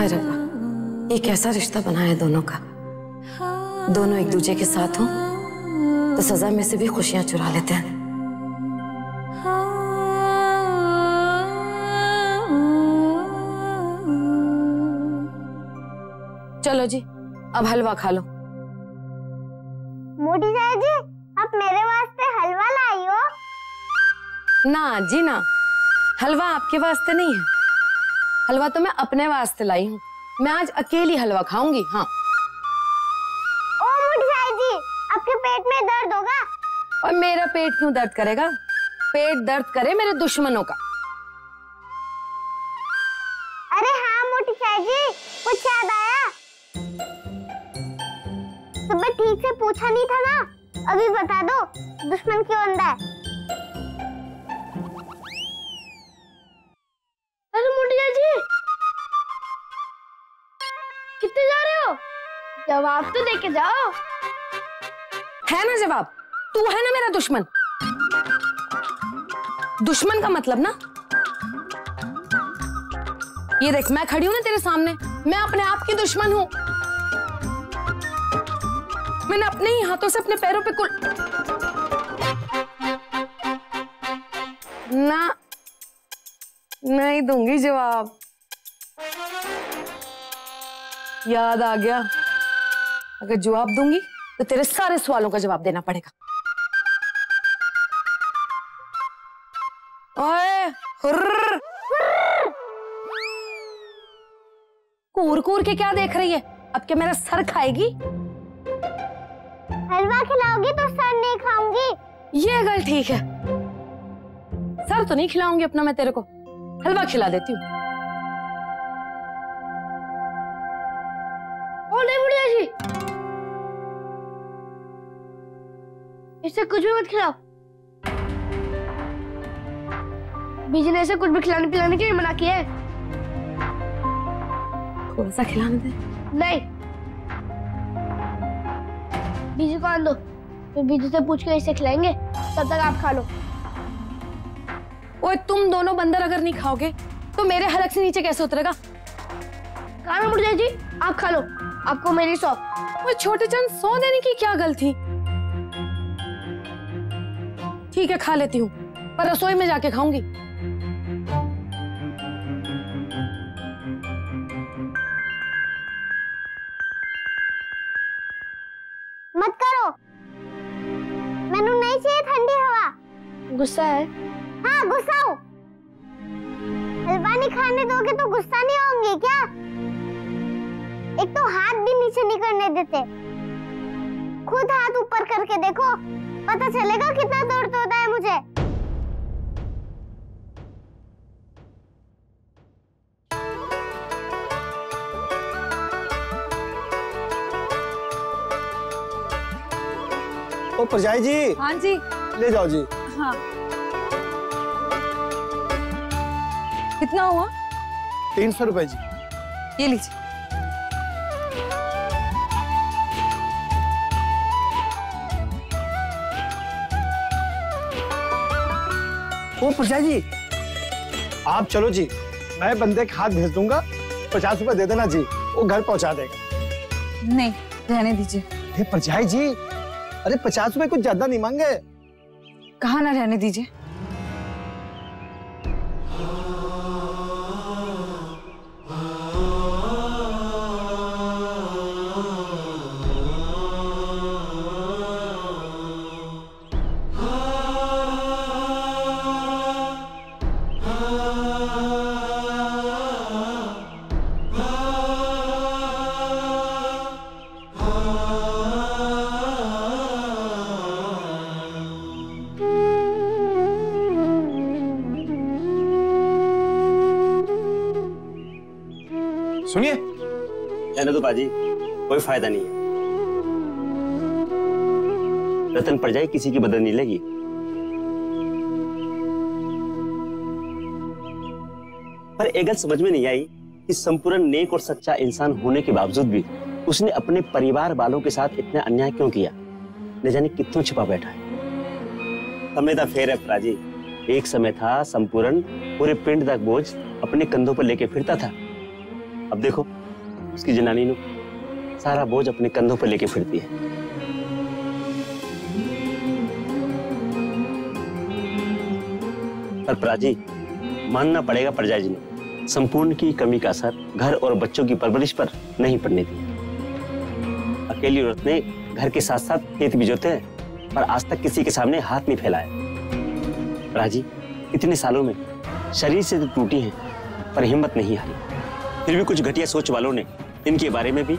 हाय रब्बा, ये कैसा रिश्ता बना है दोनों का। दोनों एक दूसरे के साथ हों तो सजा में से भी खुशियां चुरा लेते हैं। चलो जी, अब हलवा खा लो। मोटी चाचा जी, आप मेरे वास्ते हलवा लाई हो? ना जी ना, हलवा आपके वास्ते नहीं है, हलवा तो मैं अपने वास्ते लाई हूँ। मैं आज अकेली हलवा खाऊंगी। हाँ। ओ मोटी चाचा जी, आपके पेट में दर्द होगा? और मेरा पेट क्यों दर्द करेगा? पेट दर्द करे मेरे दुश्मनों का। अरे हाँ मोटी चाचा जी, कुछ याद आया? सुबह ठीक से पूछा नहीं था ना, अभी बता दो, दुश्मन क्यों अंधा है? अरे मोटी चाचा जी, कितने जा रहे हो? जवाब तो दे के जाओ। है ना जवाब, तू है ना मेरा दुश्मन। दुश्मन का मतलब ना, ये देख मैं खड़ी हूं ना तेरे सामने, मैं अपने आप की दुश्मन हूं। मैंने अपने ही हाथों से अपने पैरों पे ना नहीं दूंगी जवाब। याद आ गया, अगर जवाब दूंगी तो तेरे सारे सवालों का जवाब देना पड़ेगा। ओए, हुर्र। कूर कूर के क्या देख रही है? अब क्या मेरा सर खाएगी? हलवा खिलाओगी तो सर नहीं खाऊंगी। ये गल ठीक है, सर तो नहीं खिलाऊंगी अपना मैं तेरे को, हलवा खिला देती हूँ। इसे कुछ भी मत खिलाओ। बीजी ने इसे कुछ भी खिलाने पिलाने के लिए मना किया है। थोड़ा सा खिलाने दे। नहीं, बीजी को आन दो, फिर बीजी से पूछ के इसे खिलाएंगे, तब तक आप खा लो। ओए तुम दोनों बंदर अगर नहीं खाओगे तो मेरे हलक से नीचे कैसे उतरेगा? खाना मुर्जा जी, आप खा लो, आपको मेरी 100। ओए छोटे चंद, 100 देने की क्या गल थी? ठीक है खा लेती हूँ, पर रसोई में जाके खाऊंगी। मत करो, मैनू नहीं चाहिए ठंडी हवा। गुस्सा है? हाँ गुस्सा हूँ। हलवा नहीं खाने दोगे तो गुस्सा नहीं होंगी क्या? एक तो हाथ भी नीचे नहीं करने देते, खुद हाथ ऊपर करके देखो, पता चलेगा कितना दर्द होता है मुझे। ओ परजाई जी। हाँ जी। ले जाओ जी। हाँ। कितना हुआ? 300 रुपए जी। ये लीजिए। ओ परजाई जी, आप चलो जी, मैं बंदे के हाथ भेज दूंगा, 50 रुपए दे देना जी, वो घर पहुंचा देगा। नहीं, रहने दीजिए। अरे परजाई जी, अरे 50 रुपए कुछ ज्यादा नहीं मांगे। कहा ना रहने दीजिए। सुनिए, रहने दो बाजी, कोई फायदा नहीं है। रतन परजाई किसी की मदद नहीं लेगी। पर एक गल समझ में नहीं आई कि संपूर्ण नेक और सच्चा इंसान होने के बावजूद भी उसने अपने परिवार वालों के साथ इतना अन्याय क्यों किया? न जाने कितनों छिपा बैठा है। समय था फेर है प्राजी, एक समय था संपूर्ण पूरे पिंड तक बोझ अपने कंधों पर लेके फिरता था, अब देखो उसकी जनानी नु सारा बोझ अपने कंधों पर लेके फिरती है। पर प्राजी, मानना पड़ेगा प्रजा जी ने संपूर्ण की कमी का असर घर और बच्चों की परवरिश पर नहीं पड़ने दिया। अकेली औरत ने घर के साथ साथ खेत भी जोते हैं, पर आज तक किसी के सामने हाथ नहीं फैलाया। प्राजी, इतने सालों में शरीर से तो टूटी हैं, पर हिम्मत नहीं हारी। फिर भी कुछ घटिया सोच वालों ने इनके बारे में भी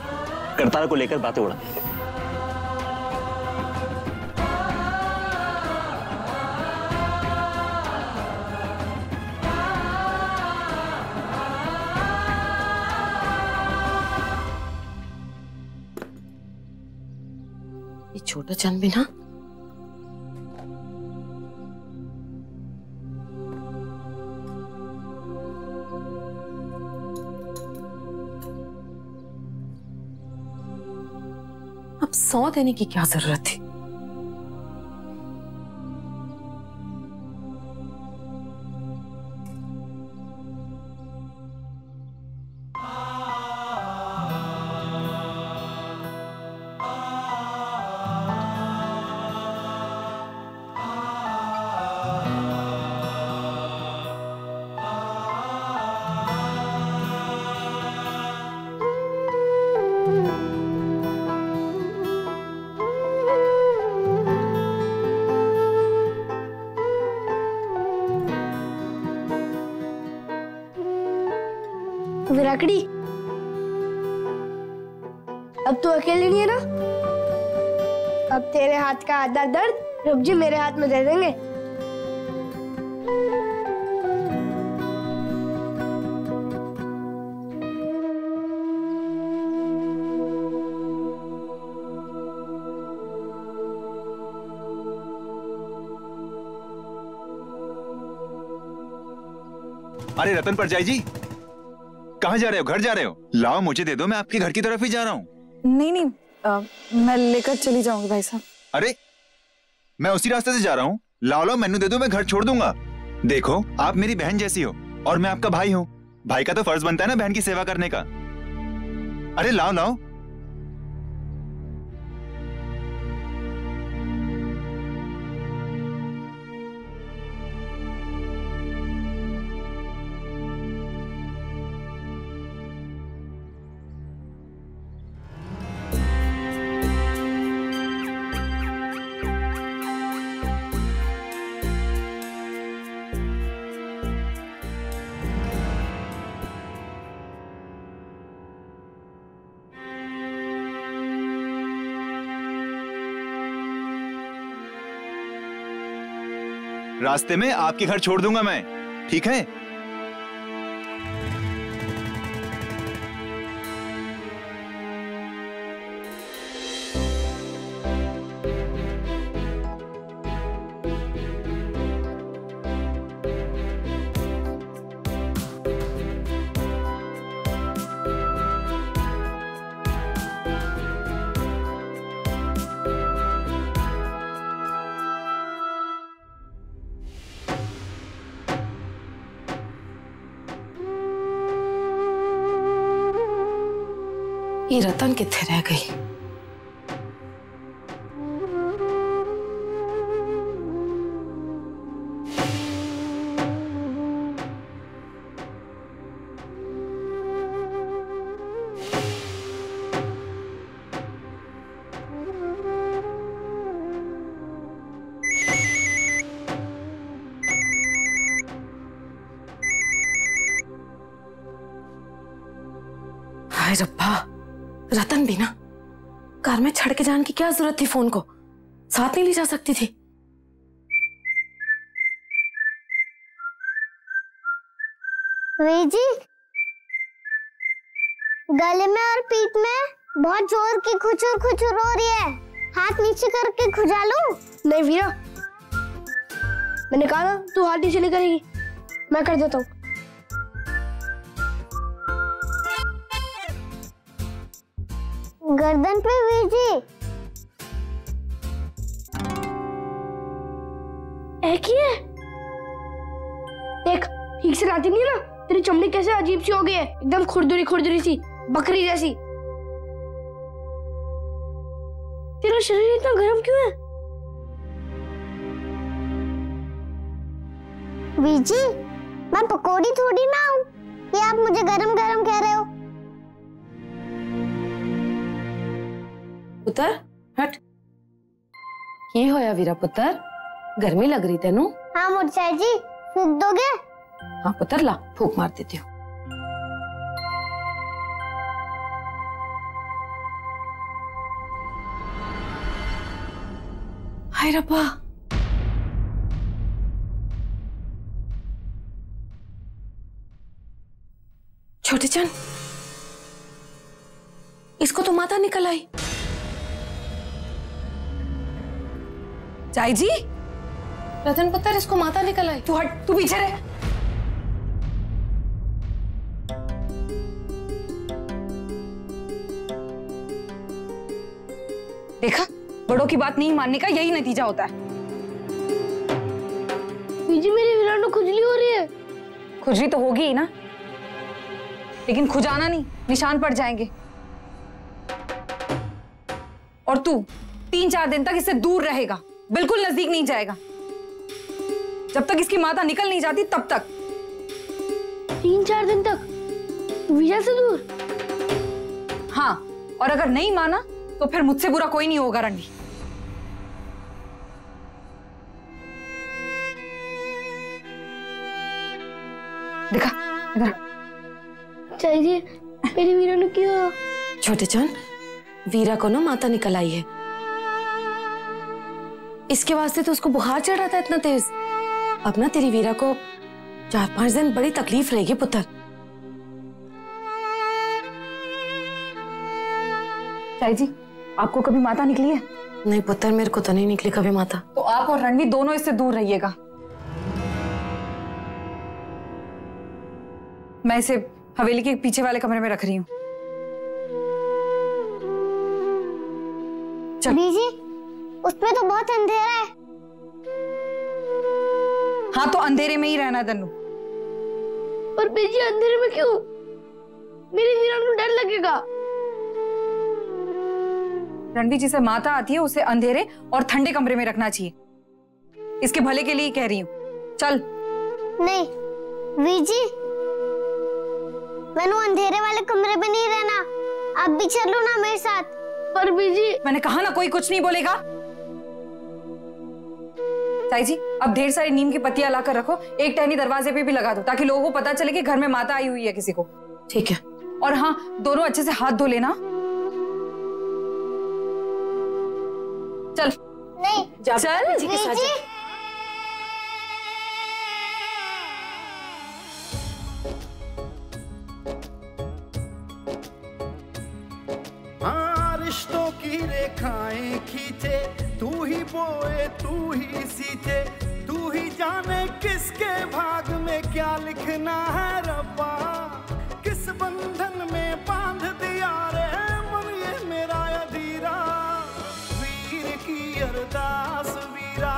करतार को लेकर बातें उड़ा दी। ये छोटा चंद भी ना अब 100 देने की क्या जरूरत थी। विराकड़ी, अब तू अकेली नहीं है ना? अब तेरे हाथ का आधा दर्द रुक जी मेरे हाथ में दे देंगे। अरे रतन परजाई जी, कहाँ जा रहे हो? घर जा रहे हो? लाओ मुझे दे दो, मैं आपके घर की तरफ ही जा रहा हूँ। नहीं नहीं, मैं लेकर चली जाऊंगी भाई साहब। अरे मैं उसी रास्ते से जा रहा हूँ। लाओ लाओ, मैनू दे दो, मैं घर छोड़ दूंगा। देखो आप मेरी बहन जैसी हो और मैं आपका भाई हूँ। भाई का तो फर्ज बनता है ना बहन की सेवा करने का। अरे लाओ लाओ। रास्ते में आपके घर छोड़ दूंगा मैं, ठीक है? ये रतन किथे रह गई? हाय रब्बा, रतन भी ना। कार में छड़ के जाने की क्या जरूरत थी? फोन को साथ नहीं ले जा सकती थी? जी, गले में और पीठ में बहुत जोर की खुचुर खुचुर हो रही है। हाथ नीचे करके खुजा लूं? नहीं वीरा, मैंने कहा ना तू हाथ नीचे नहीं करेगी, मैं कर देता हूँ। गर्दन पे वीर जी। एक ही है, देख ठीक से लाती नहीं है ना। तेरी चमड़ी कैसे अजीब सी हो गई है, एकदम खुरदुरी खुरदुरी सी, बकरी जैसी। तेरा शरीर इतना गर्म क्यों है? बीजी, मैं पकौड़ी थोड़ी ना हूँ कि आप मुझे गरम गरम कह रहे हो। पुत्र हट। की होया वीरा पुत्र, गर्मी लग रही तेनू? हाँ मुर्चा जी, फूंक दोगे? हाँ पुत्र, ला फूंक मार देती हूँ। हाय रब्बा, छोटे चंद, इसको तो माता निकल आई। चाई जी, रतन पुत्र, इसको माता निकल आई। तू हट, तू पीछे रह। देखा, बड़ों की बात नहीं मानने का यही नतीजा होता है। बीजी, मेरी वीरानु खुजली हो रही है। खुजली तो होगी ही ना, लेकिन खुजाना नहीं, निशान पड़ जाएंगे। और तू 3-4 दिन तक इससे दूर रहेगा, बिल्कुल नजदीक नहीं जाएगा। जब तक इसकी माता निकल नहीं जाती तब तक। 3-4 दिन तक वीरा से दूर? हाँ, और अगर नहीं माना तो फिर मुझसे बुरा कोई नहीं होगा रणवी। देखा, इधर। चाहिए मेरी वीरानु क्यों? छोटे चंद, वीरा को ना माता निकल आई है, इसके वास्ते तो उसको बुखार चढ़ रहा था इतना तेज। अब ना तेरी वीरा को 4-5 दिन बड़ी तकलीफ रहेगी पुत्र। चाई जी, आपको कभी माता निकली है? नहीं पुत्र, मेरे को तो नहीं निकली कभी माता। तो आप और रणवी दोनों इससे दूर रहिएगा। मैं इसे हवेली के पीछे वाले कमरे में रख रही हूँ। बीजी, उसमें तो बहुत अंधेरा है। हाँ, तो अंधेरे में ही रहना दन्नू। पर बीजी, अंधेरे में क्यों? मेरी वीरानु डर लगेगा। रणवी जी से माता आती है, उसे अंधेरे और ठंडे कमरे में रखना चाहिए। इसके भले के लिए कह रही हूँ। चल। नहीं बीजी, मैंने अंधेरे वाले कमरे में नहीं रहना। आप भी चलो ना मेरे साथ। पर बीजी, मैंने कहा ना, कोई कुछ नहीं बोलेगा। चाई जी, अब ढेर सारी नीम की पत्तियां लाकर रखो, एक टहनी दरवाजे पे भी लगा दो, ताकि लोगों को पता चले कि घर में माता आई हुई है किसी को। ठीक है। और हाँ, दोनों अच्छे से हाथ धो लेना। चल। नहीं चल जी के साथ जा। हाँ, रिश्तों की रेखाएं खींचे, तू ही बोए तू ही सींचे, तू ही जाने किसके भाग में क्या लिखना है रब्बा। किस बंधन में बांध दिया रे मन ये मेरा अधीरा, वीर की अरदास वीरा,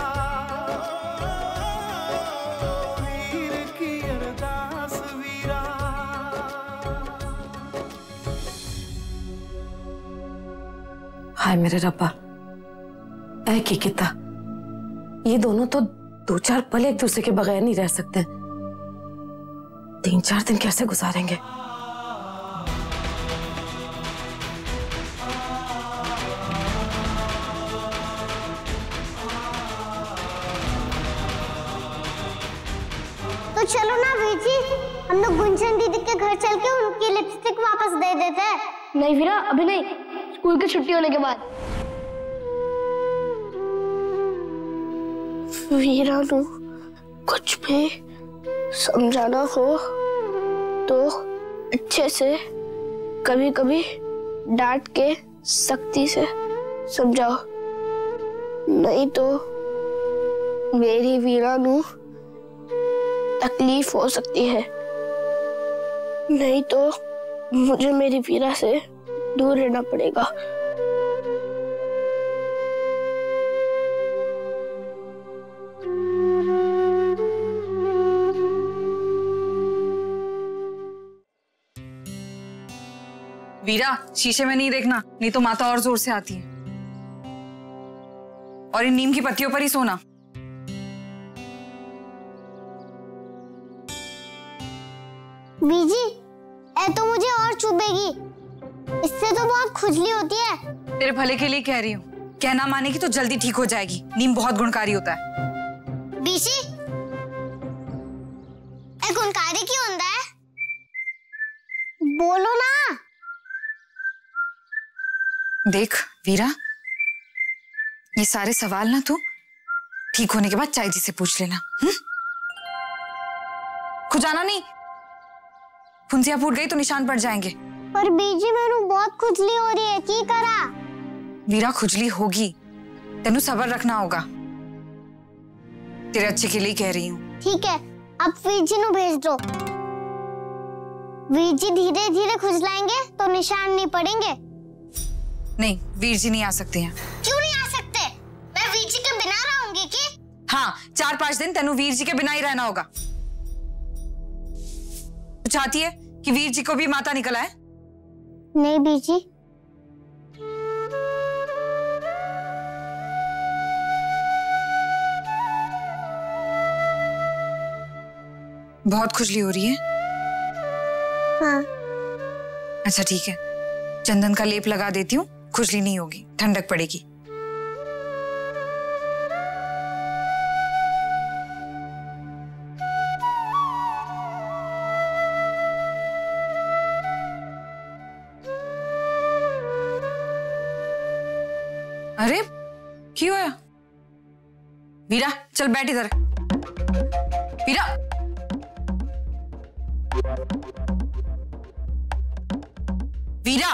वीर की अरदास वीरा। हाय मेरे रब्बा, ऐ की किता, ये दोनों तो 2-4 पल एक दूसरे के बगैर नहीं रह सकते। 3-4 दिन कैसे गुजारेंगे? तो चलो ना बीजी, हम लोग गुंजन दीदी के घर चल के उनकी लिपस्टिक वापस दे देते हैं। नहीं वीरा, अभी नहीं, स्कूल की छुट्टी होने के बाद। वीरानु, कुछ भी समझाना हो तो अच्छे से, कभी कभी डांट के सख्ती से समझाओ, नहीं तो मेरी वीरानु तकलीफ हो सकती है। नहीं तो मुझे मेरी वीरा से दूर रहना पड़ेगा। वीरा, शीशे में नहीं देखना, नहीं तो माता और जोर से आती है। और इन नीम की पत्तियों पर ही सोना। बीजी, ऐ तो मुझे और चुभेगी, इससे तो बहुत खुजली होती है। तेरे भले के लिए कह रही हूँ, कहना मानेगी तो जल्दी ठीक हो जाएगी। नीम बहुत गुणकारी होता है। बीजी, ऐ गुणकारी क्यों होता है? बोलो ना। देख वीरा, ये सारे सवाल ना तू ठीक होने के बाद चाय जी से पूछ लेना। खुजाना नहीं, फुंसियां फूट गई तो निशान पड़ जाएंगे। पर बीजी, मैनू बहुत खुजली हो रही है, की करा? वीरा, खुजली होगी, तेनू सब्र रखना होगा। तेरे अच्छे के लिए कह रही हूँ। ठीक है, अब वीर जी नू भेज दो। वीर जी धीरे धीरे खुजलाएंगे तो निशान नहीं पड़ेंगे। नहीं, वीर जी नहीं आ सकते हैं। क्यों नहीं आ सकते? मैं वीर जी के बिना रहूंगी कि? हाँ, 4-5 दिन तेनू वीर जी के बिना ही रहना होगा। तू चाहती है कि वीर जी को भी माता निकल आए? नहीं बीजी। बहुत खुजली हो रही है? हाँ। अच्छा ठीक है, चंदन का लेप लगा देती हूँ, खुजली नहीं होगी, ठंडक पड़ेगी। अरे क्यों है? वीरा चल बैठ इधर। वीरा, वीरा,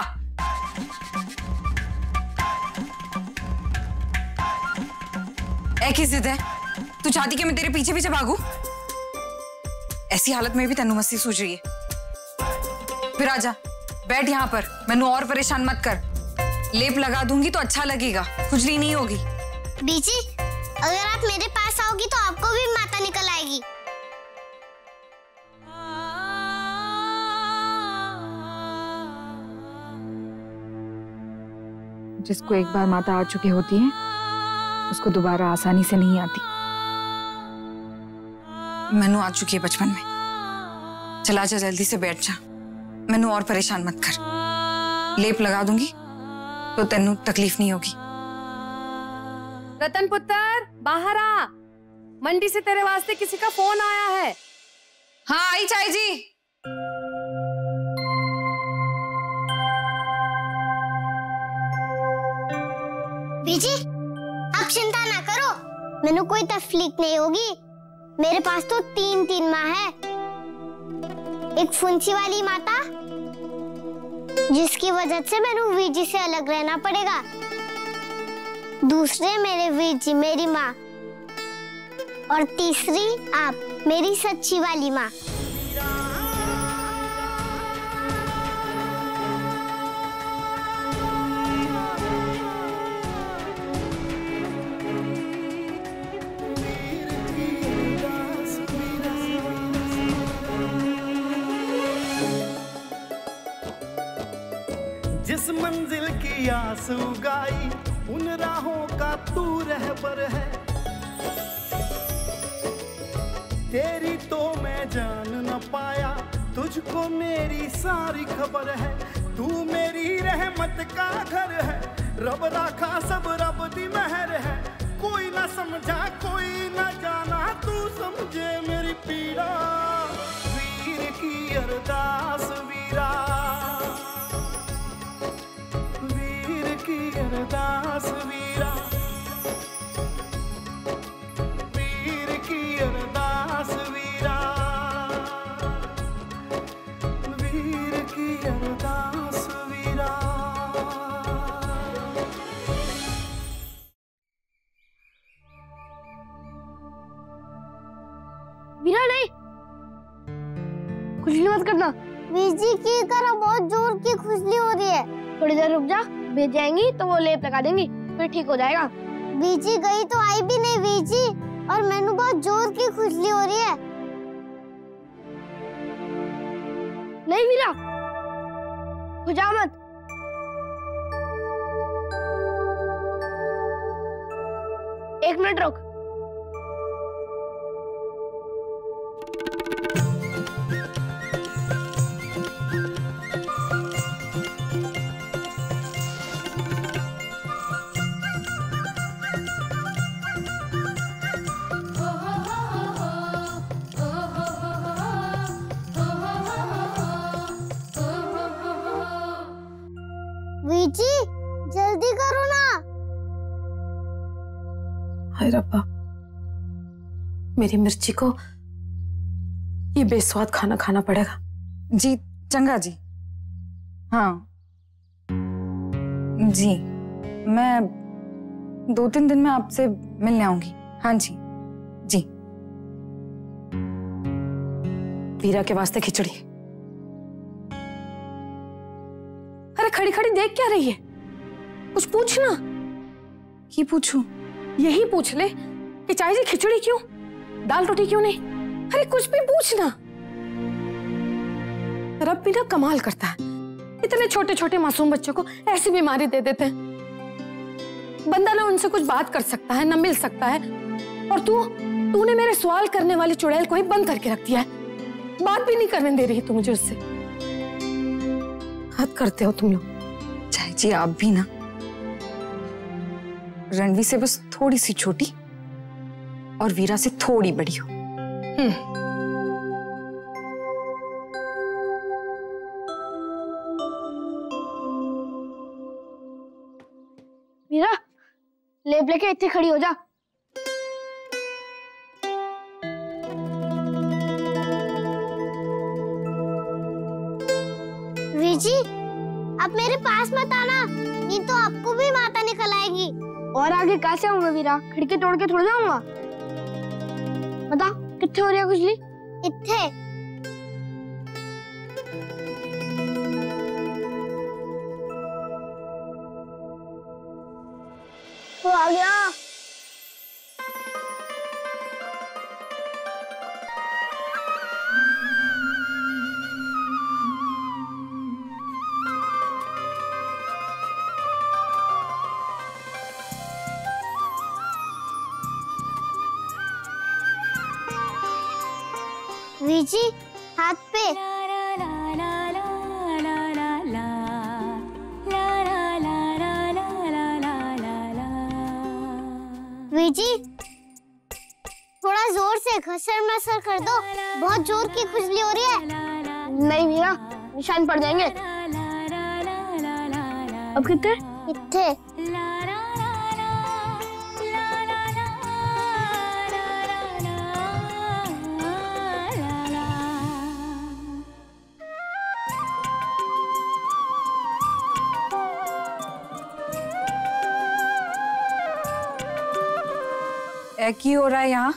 ऐसी जिद है? तू चाहती कि मैं तेरे पीछे पीछे भागूं? ऐसी हालत में भी तेनू मस्ती सूझ रही है। फिर आजा, बैठ यहाँ पर, मैनू और परेशान मत कर। लेप लगा दूंगी तो अच्छा लगेगा, खुजली नहीं होगी। बीजी, अगर आप मेरे पास आओगी तो आपको भी माता निकल आएगी। जिसको एक बार माता आ चुकी होती है, उसको दोबारा आसानी से नहीं आती। मैनू आ चुकी है बचपन में। चला जा, जल्दी से बैठ जा, मैनू और परेशान मत कर। लेप लगा दूंगी तो तेनू तकलीफ नहीं होगी। रतन पुत्र, बाहर आ, मंडी से तेरे वास्ते किसी का फोन आया है। हाँ आई चाय जी। बीजी, आप चिंता ना करो, मैनू कोई तकलीफ नहीं होगी। मेरे पास तो 3 माँ है। एक फुंसी वाली माता, जिसकी वजह से मैनू वीर जी से अलग रहना पड़ेगा। दूसरे मेरे वीर जी, मेरी माँ, और तीसरी आप, मेरी सच्ची वाली माँ। जिस मंजिल की आस उगाई, उन राहों का तू रहबर है। तेरी तो मैं जान न पाया, तुझको मेरी सारी खबर है। तू मेरी रहमत का घर है, रब राखा सब रब दी मेहर है। कोई ना समझा कोई ना जाना, तू समझे मेरी पीड़ा। वीर की अरदास वीरा, वीर की अरदास वीरा, वीर की अरदास वीरा, वीर की अरदास वीरा। वीरा नहीं, खुजली मत करना। वीर जी की करा, बहुत जोर की खुजली हो रही है। थोड़ी देर रुक जा, भेज जाएंगी तो वो लेप लगा देंगी, फिर ठीक हो जाएगा। वीर जी गई तो आई भी नहीं वीर जी, और मैनू बहुत जोर की खुजली हो रही है। नहीं वीरा, खुजा मत, एक मिनट रुक। वीजी जल्दी करो ना। हाय रब्बा, मेरी मिर्ची को ये बेस्वाद खाना खाना पड़ेगा। जी चंगा जी। हाँ जी, मैं 2-3 दिन में आपसे मिलने आऊंगी। हाँ जी जी। वीरा के वास्ते खिचड़ी। अरे खड़ी खड़ी देख क्या रही है? कुछ पूछना। ये पूछूं? यही पूछ ले कि चाय जी खिचड़ी क्यों, दाल रोटी क्यों नहीं? अरे कुछ भी पूछना। रब भी ना कमाल करता है, इतने छोटे छोटे मासूम बच्चों को ऐसी बीमारी दे देते हैं। बंदा ना उनसे कुछ बात कर सकता है, ना मिल सकता है, और तूने मेरे सवाल करने वाली चुड़ैल को ही बंद करके रख दिया है। बात भी नहीं करने दे रही तू मुझे उससे। हद करते हो तुम लोग। चाय जी आप भी ना, रणवी से बस थोड़ी सी छोटी और वीरा से थोड़ी बड़ी हो। वीरा लेप लेके इतनी खड़ी हो जा। वीजी अब मेरे पास मत आना, नहीं तो आपको भी माता निकल आएगी। और आगे कैसे आऊंगा वीरा? खिड़की तोड़ के थोड़ा जाऊंगा। बता कितने हो रही है खुजली? इतने। वो आ गया। वीजी हाथ पे। वीजी थोड़ा जोर से घसर मसर कर दो, बहुत जोर की खुजली हो रही है। नहीं वीरा, निशान पड़ जाएंगे। अब कितने? की हो रहा है यहाँ?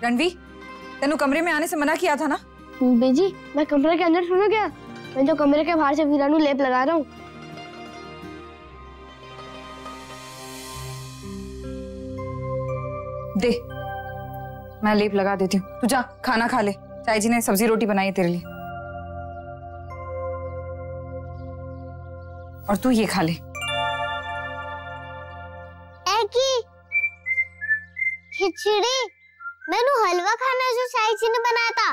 रणवी, तेनू कमरे में आने से मना किया था ना? बेजी मैं कमरे के अंदर सुनो क्या? मैं तो कमरे के बाहर से वीरा नू लेप लगा रहा हूँ। दे, मैं लेप लगा देती हूँ। तू जा खाना खा ले, चाय जी ने सब्जी रोटी बनाई है तेरे लिए। और तू ये खा ले। खिचड़ी? मैंने हलवा खाना जो चाय जी ने बनाया था।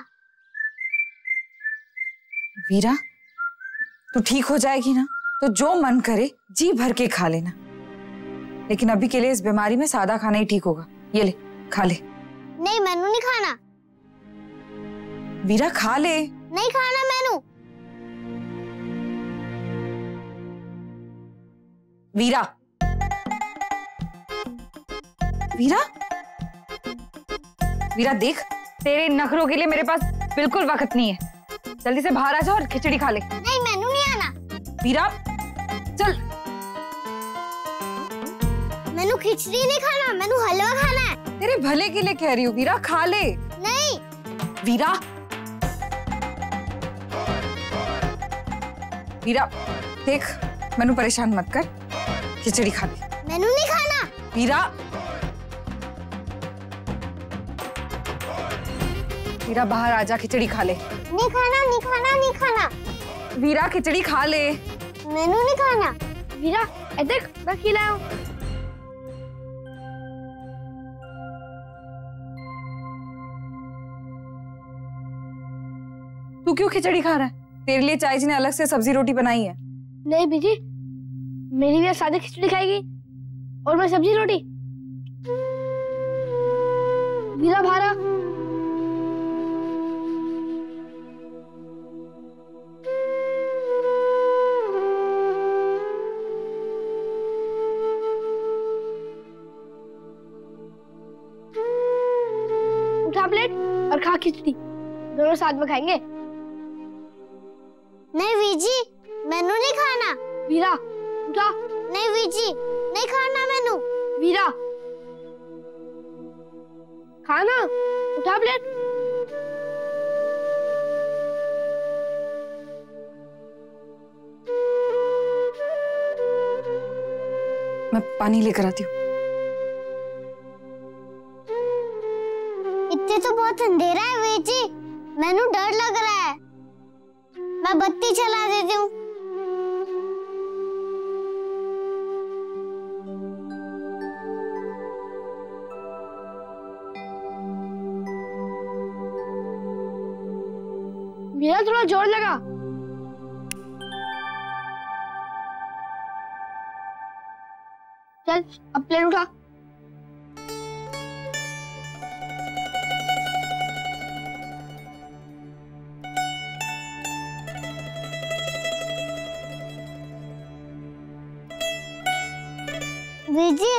वीरा, तू ठीक हो जाएगी ना तो जो मन करे जी भर के खा लेना, लेकिन अभी के लिए इस बीमारी में सादा खाना ही ठीक होगा। ये ले खा ले। नहीं मैनू नहीं खाना। वीरा खा ले। नहीं खाना मैनू। वीरा, वीरा, वीरा देख, तेरे नखरों के लिए मेरे पास बिल्कुल वक्त नहीं है। जल्दी से बाहर आ जा और खिचड़ी खा ले। नहीं मैनू नहीं आना। वीरा चल। मैनू खिचड़ी नहीं खाना, मैनू हलवा खाना है। तेरे भले के लिए कह रही हूँ, वीरा खा ले। नहीं। वीरा, वीरा देख, मैनू परेशान मत कर, खिचड़ी खा ले। मैनू नहीं खाना। वीरा, वीरा बाहर आजा, खिचड़ी खा ले। नहीं खाना, नहीं खाना, नहीं खाना। वीरा खिचड़ी खा ले। मैनू नहीं खाना। वीरा देख मैं खिलाया हूँ। तू क्यों खिचड़ी खा रहा है? तेरे लिए चाय जी ने अलग से सब्जी रोटी बनाई है। नहीं बीजी, मेरी भी सादी खिचड़ी खाएगी और मैं सब्जी रोटी। वीरा भारा उठा प्लेट और खा खिचड़ी, दोनों साथ में खाएंगे। नहीं वीजी, मैनू नहीं खाना। वीरा उठा। नहीं वीजी, नहीं खाना मैनू। वीरा खाना, उठा प्लेट। मैं पानी लेकर आती हूँ। इतने तो बहुत अंधेरा है वीजी, मैनू डर लग रहा है। मैं बत्ती चला देती हूँ। वीरा थोड़ा जोर लगा। चल अब प्लेट उठा। वीजी,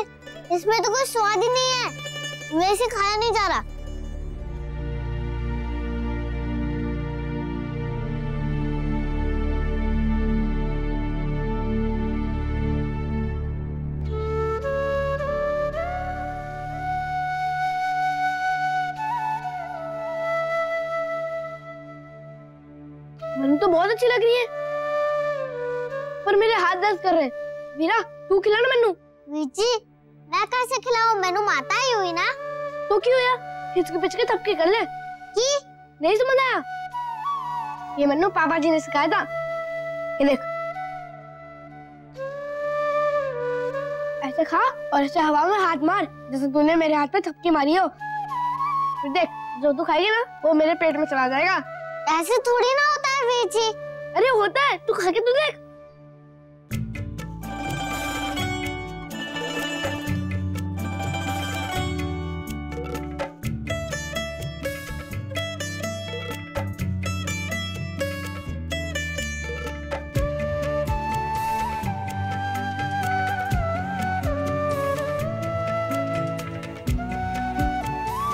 इसमें तो कोई स्वाद ही नहीं है, वैसे खाया नहीं जा रहा। मैनू तो बहुत अच्छी लग रही है, पर मेरे हाथ दर्द कर रहे हैं। वीरा तू खिला ना मैनू। वीजी, मैं कैसे खिलाऊं? मैनू माता ही हुई ना। तो क्यों यार, हिचके पिचके थपके कर ले। की नहीं समझ आया? ये मैनू पापा जी ने सिखाया था। ये देख, ऐसे खा और ऐसे हवा में हाथ मार जैसे तूने मेरे हाथ पे थपकी मारी हो। फिर देख, जो तू खाएगी ना वो मेरे पेट में चला जाएगा। ऐसे थोड़ी ना होता है वीजी। अरे होता है, तू खा के तू देख।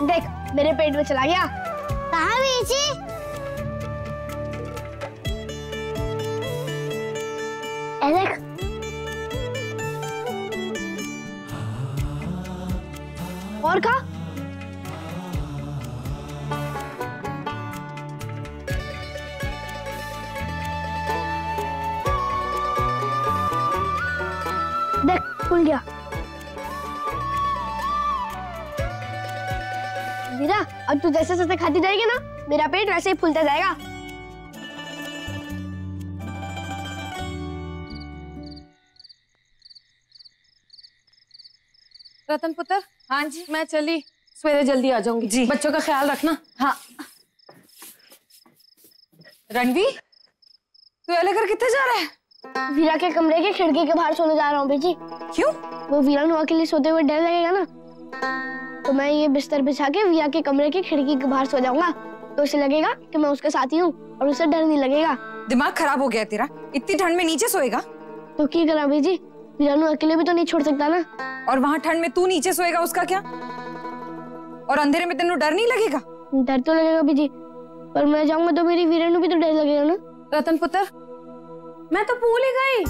देख मेरे पेट में चला गया। कहाँ वीजी? देख और खा। देख खुल गया। वीरा अब तू जैसे जैसे खाती जाएगी ना मेरा पेट वैसे ही फूलता जाएगा। रतन पुत्र। हाँ जी। मैं चली, सवेरे जल्दी आ जाऊंगी जी। बच्चों का ख्याल रखना। हाँ। रणवीर, तू ये लेकर कितने जा रहा है? वीरा के कमरे के खिड़की के बाहर सोने जा रहा हूँ बेटी। क्यों? वो वीरा नुआ के लिए सोते हुए डर लगेगा ना, तो मैं ये बिस्तर बिछा के वीरा के कमरे के खिड़की के बाहर सो जाऊंगा, तो उसे लगेगा कि मैं उसके साथ ही हूँ और उसे डर नहीं लगेगा। दिमाग खराब हो गया तेरा, इतनी ठंड में नीचे सोएगा? तो क्या करा बेटी, वीरा नु अकेले भी तो नहीं छोड़ सकता ना। और वहाँ ठंड में तू नीचे सोएगा, उसका क्या? और अंधेरे में तेनू डर नहीं लगेगा? डर तो लगेगा बेटी, पर मैं जाऊंगा तो मेरी वीरा नु भी तो डर लगेगा ना। रतन पुत्र, मैं तो भूल ही गई।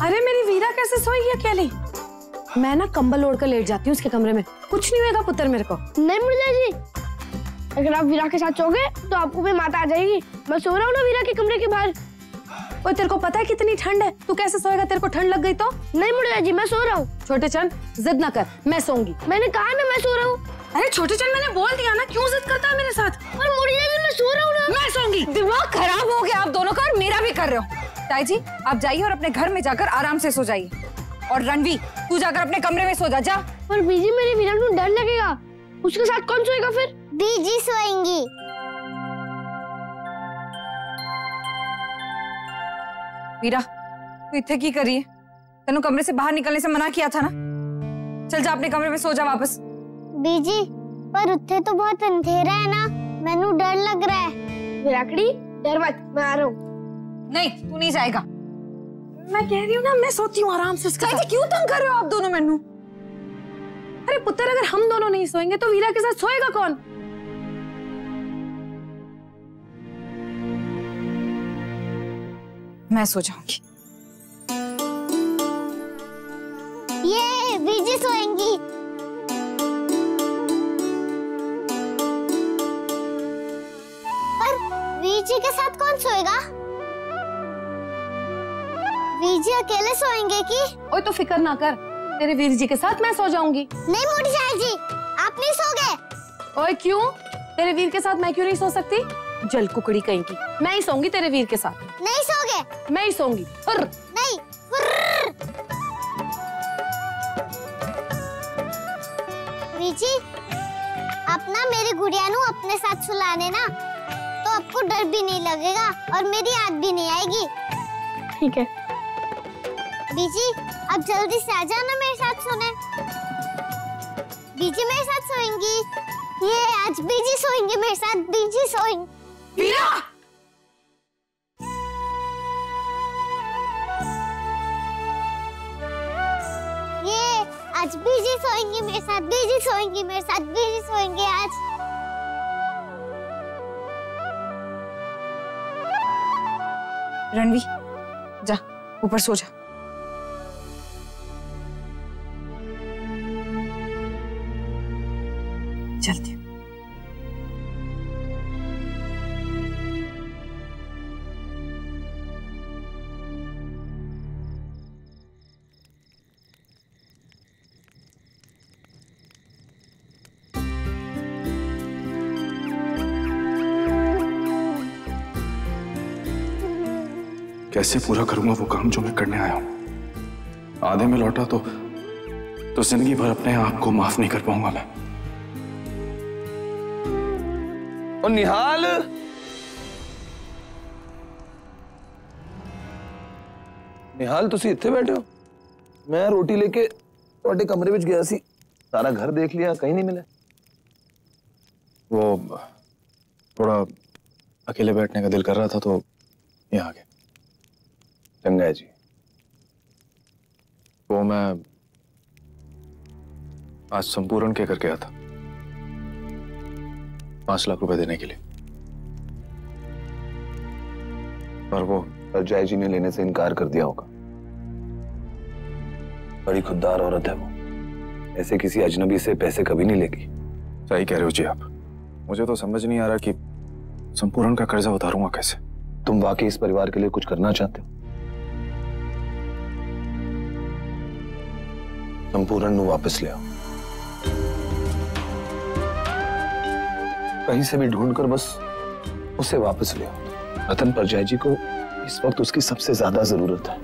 अरे मेरी वीरा कैसे सोएगी अकेली? मैं ना कंबल ओढ़ कर लेट जाती हूँ उसके कमरे में, कुछ नहीं होगा पुत्र मेरे को। नहीं मुर्जा जी, अगर आप वीरा के साथ सोओगे तो आपको भी माता आ जाएगी। मैं सो रहा हूँ ना वीरा के कमरे के बाहर। और तेरे को पता है कितनी ठंड है, तू कैसे सोएगा? तेरे को ठंड लग गई तो? नहीं मुर्जा जी, मैं सो रहा हूँ। छोटे चंद जिद ना कर, मैं सोऊंगी। मैंने कहा ना मैं सो रहा हूँ। अरे छोटे चंद मैंने बोल दिया ना, क्यों जिद करता है मेरे साथ? और मुर्जा जी मैं सो रहा हूँ ना। मैं सोऊंगी। दिमाग खराब हो गया आप दोनों का, और मेरा भी कर रहे हो। ताई जी आप जाइए और अपने घर में जाकर आराम से सो जाइए। और रणवी तू जाकर अपने कमरे में सो जा। पर बीजी मेरी वीरा को डर लगेगा, उसके साथ कौन सोएगा फिर? बीजी सोएंगी। वीरा तू इत्थे की करी है? तेनू कमरे से बाहर निकलने से मना किया था ना। चल जा अपने कमरे में सो जा वापस। बीजी पर उत्थे तो बहुत अंधेरा है ना, मैनू डर लग रहा है। विराकड़ी डर मत, मैं आ रहा हूँ। नहीं तू नहीं जाएगा। मैं कह रही हूँ ना, मैं सोती हूँ आराम से। क्यों तंग कर रहे हो आप दोनों मैनू? अरे पुत्र, अगर हम दोनों नहीं सोएंगे तो वीरा के साथ सोएगा कौन? मैं सो जाऊंगी। ये बीजी सोएंगी। पर बीजी के साथ कौन सोएगा? बीजी अकेले सोएंगे की? ओए तो फिक्र ना कर, तेरे वीर जी के साथ मैं सो जाऊंगी। नहीं मोटी चाची जी, आप नहीं सोगे। ओए क्यों? तेरे वीर के साथ मैं क्यों नहीं सो सकती? जल कुकड़ी कहीं की, मैं ही सोऊंगी तेरे वीर के साथ। नहीं सोगे? मैं ही सोऊंगी। नहीं। बीजी अपना मेरी गुड़िया नू अपने साथ सुलाने ना, तो आपको डर भी नहीं लगेगा और मेरी याद भी नहीं आएगी। ठीक है बीजी, अब जल्दी से आ जाना मेरे साथ सोने। बीजी मेरे साथ सोएंगी। ये आज बीजी सोएंगी मेरे साथ, बीजी सोएंगी। वीरा! ये आज बीजी सोएंगी मेरे साथ, बीजी सोएंगी मेरे साथ, बीजी सोएंगी आज। रणवी जा ऊपर सो जा। चलती हूँ। कैसे पूरा करूंगा वो काम जो मैं करने आया हूं? आधे में लौटा तो जिंदगी भर अपने आप को माफ नहीं कर पाऊंगा मैं। और निहाल, निहाल तुसी इत्थे बैठे हो? मैं रोटी लेके ਤੁਹਾਡੇ कमरे ਵਿੱਚ गया सी, सारा घर देख लिया, कहीं नहीं मिले। वो थोड़ा अकेले बैठने का दिल कर रहा था तो यहाँ आ गया। चंगा है जी। वो मैं आज संपूर्ण के घर गया था 5 लाख रुपए देने के लिए, पर वो जय जी ने लेने से इनकार कर दिया होगा। बड़ी खुददार औरत है वो, ऐसे किसी अजनबी से पैसे कभी नहीं लेगी। सही कह रहे हो जी आप। मुझे तो समझ नहीं आ रहा कि संपूर्ण का कर्जा उतारूंगा कैसे। तुम वाकई इस परिवार के लिए कुछ करना चाहते हो? संपूर्ण नू वापस ले आओ, कहीं से भी ढूंढकर बस उसे वापस ले आओ। रतन परजाई जी को इस वक्त उसकी सबसे ज्यादा जरूरत है।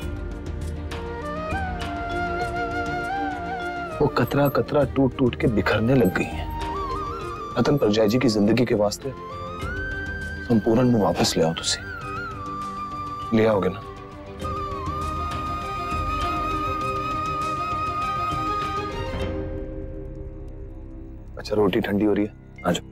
वो कतरा कतरा टूट टूट के बिखरने लग गई हैं। रतन परजाई जी की जिंदगी के वास्ते संपूर्ण नू वापस ले आओ। तुसी ले आओगे ना? अच्छा रोटी ठंडी हो रही है, आ जाओ।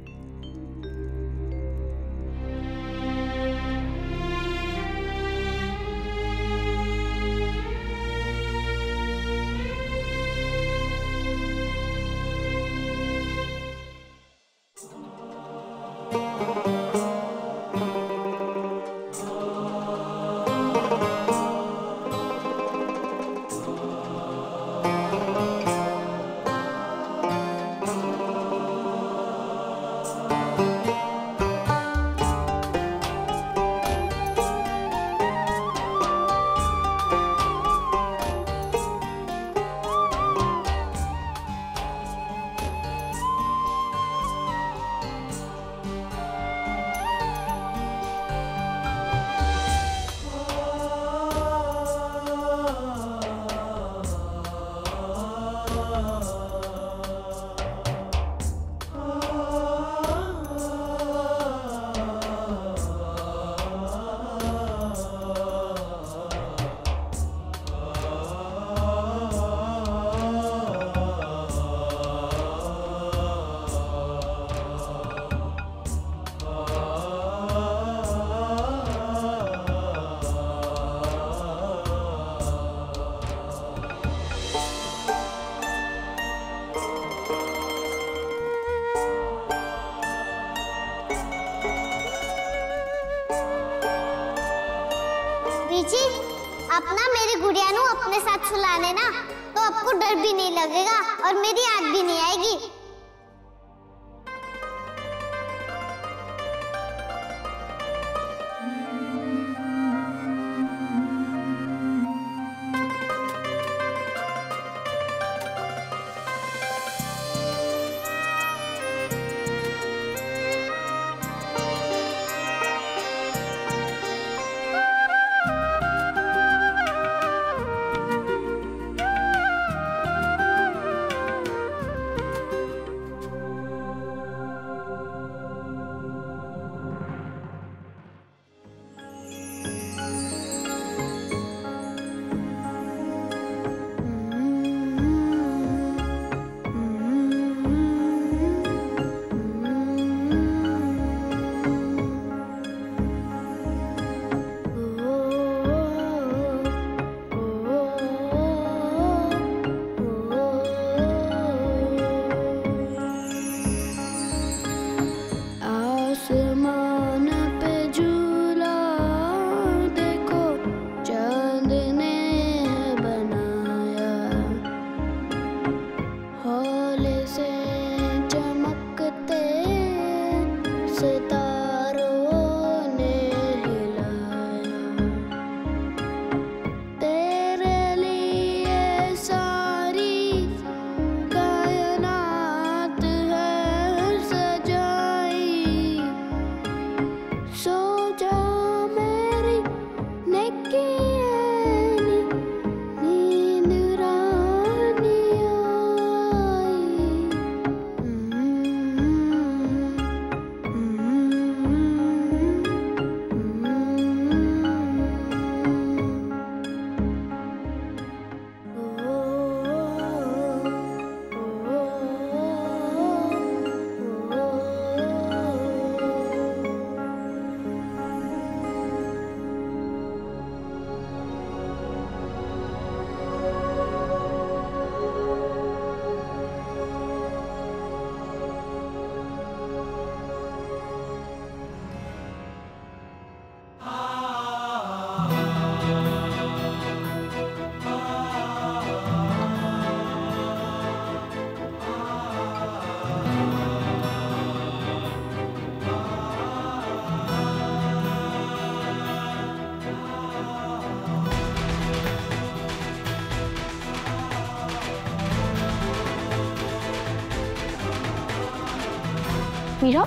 वीची, अपना मेरी गुड़िया नू अपने साथ सुला लेना तो आपको डर भी नहीं लगेगा और मेरी याद भी नहीं आएगी। मीरा,